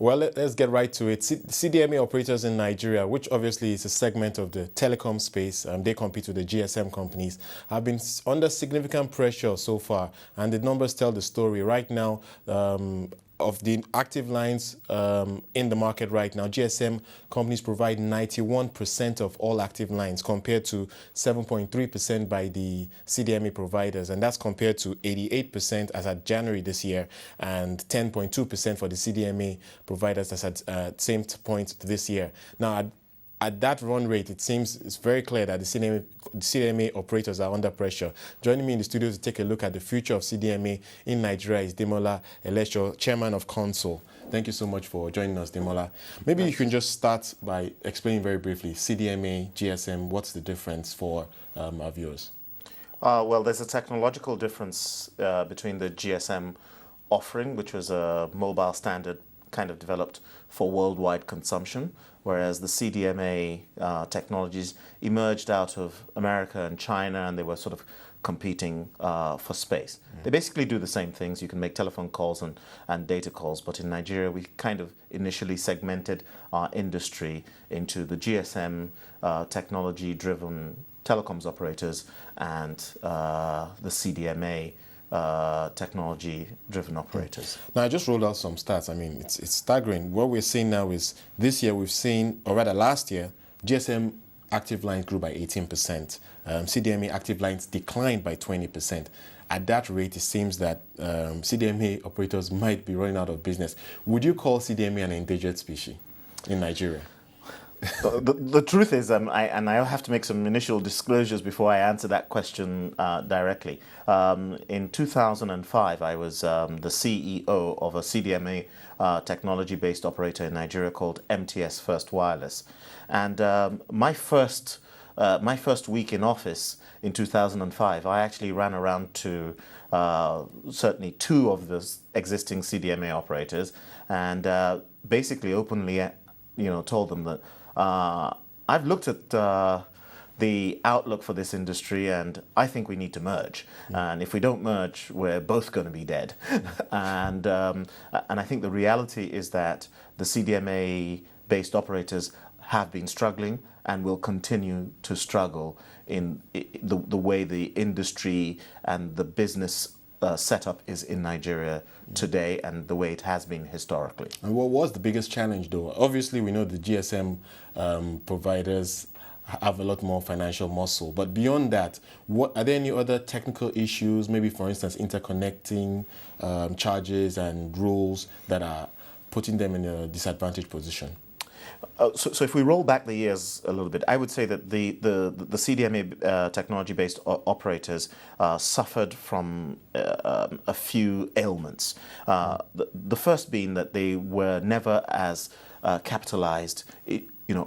Well, let's get right to it. CDMA operators in Nigeria, which obviously is a segment of the telecom space, they compete with the GSM companies, have been under significant pressure so far, and the numbers tell the story. Right now, of the active lines in the market right now, GSM companies provide 91% of all active lines compared to 7.3% by the CDMA providers. And that's compared to 88% as at January this year and 10.2% for the CDMA providers as at same point this year. Now, at that run rate, it seems it's very clear that the CDMA operators are under pressure. Joining me in the studio to take a look at the future of CDMA in Nigeria is Demola Eleso, chairman of Consol. Thank you so much for joining us, Demola. Maybe you can just start by explaining very briefly, CDMA, GSM, what's the difference for our viewers? Well, there's a technological difference between the GSM offering, which was a mobile standard kind of developed for worldwide consumption, whereas the CDMA technologies emerged out of America and China, and they were sort of competing for space. They basically do the same things. You can make telephone calls and data calls, but in Nigeria we kind of initially segmented our industry into the GSM technology-driven telecoms operators and the CDMA technology-driven operators. Now, I just rolled out some stats. I mean, it's staggering. What we're seeing now is this year we've seen, or rather last year, GSM active lines grew by 18%. CDMA active lines declined by 20%. At that rate, it seems that CDMA operators might be running out of business. Would you call CDMA an endangered species in Nigeria? The truth is, I have to make some initial disclosures before I answer that question directly. In 2005, I was the CEO of a CDMA technology-based operator in Nigeria called MTS First Wireless. And my first week in office in 2005, I actually ran around to certainly two of the existing CDMA operators and basically openly told them that I've looked at the outlook for this industry, and I think we need to merge. And if we don't merge, we're both going to be dead. And I think the reality is that the CDMA-based operators have been struggling and will continue to struggle in the way the industry and the business setup is in Nigeria today and the way it has been historically. And what was the biggest challenge, though? Obviously, we know the GSM providers have a lot more financial muscle. But beyond that, are there any other technical issues, maybe, for instance, interconnecting charges and rules that are putting them in a disadvantaged position? So if we roll back the years a little bit, I would say that the CDMA technology-based operators suffered from a few ailments. The first being that they were never as capitalized,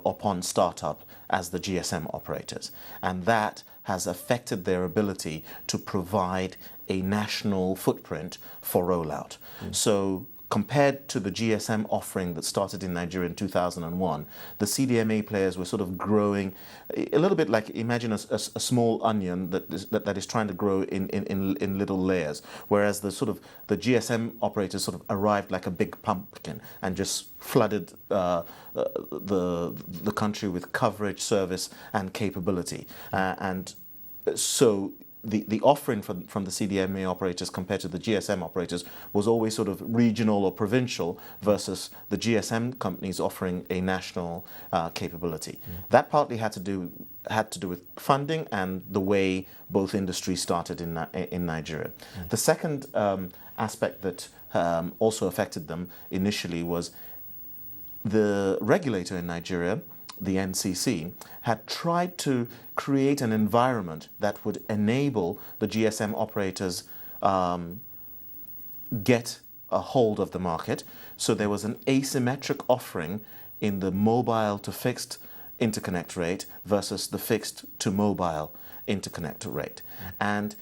upon startup as the GSM operators, and that has affected their ability to provide a national footprint for rollout. So compared to the GSM offering that started in Nigeria in 2001, the CDMA players were sort of growing a little bit like, imagine a small onion that is trying to grow in little layers, whereas the GSM operators sort of arrived like a big pumpkin and just flooded the country with coverage, service, and capability. And so the offering from the CDMA operators compared to the GSM operators was always sort of regional or provincial versus the GSM companies offering a national capability. That partly had to do with funding and the way both industries started in Nigeria. The second aspect that also affected them initially was the regulator in Nigeria, the NCC, had tried to create an environment that would enable the GSM operators get a hold of the market. So there was an asymmetric offering in the mobile to fixed interconnect rate versus the fixed to mobile interconnect rate. And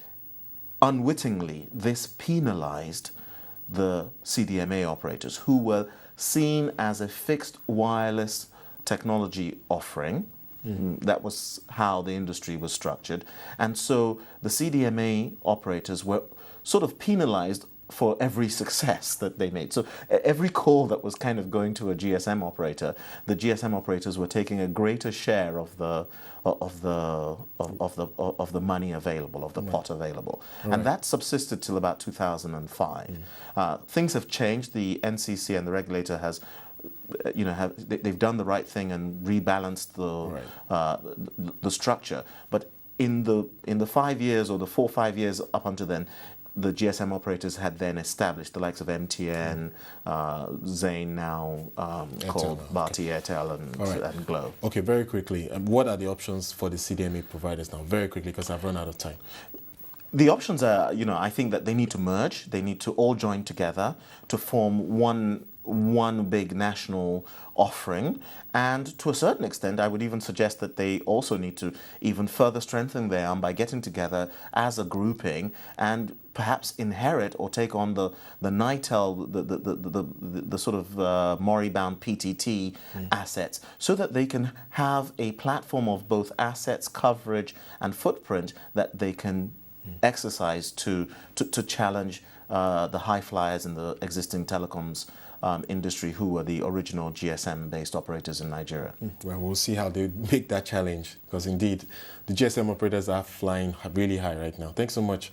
unwittingly, this penalized the CDMA operators, who were seen as a fixed wireless technology offering. That was how the industry was structured. And so the CDMA operators were sort of penalized for every success that they made. So every call that was kind of going to a GSM operator, the GSM operators were taking a greater share of the money available, of the pot available, and that subsisted till about 2005. Things have changed. The NCC and the regulator has, they've done the right thing and rebalanced the structure. But in the 5 years or the 4 or 5 years up until then, the GSM operators had then established the likes of MTN, Zain now, called Bharti Airtel and Glow. Okay, very quickly, what are the options for the CDMA providers now? Very quickly, because I've run out of time. The options are, I think that they need to merge. They need to all join together to form one big national offering, and to a certain extent I would even suggest that they also need to even further strengthen their arm by getting together as a grouping and perhaps inherit or take on the NITEL, the sort of Mori-bound PTT assets, so that they can have a platform of both assets, coverage and footprint that they can exercise to challenge the high flyers in the existing telecoms industry, who were the original GSM-based operators in Nigeria. Well, we'll see how they make that challenge, because indeed the GSM operators are flying really high right now. Thanks so much.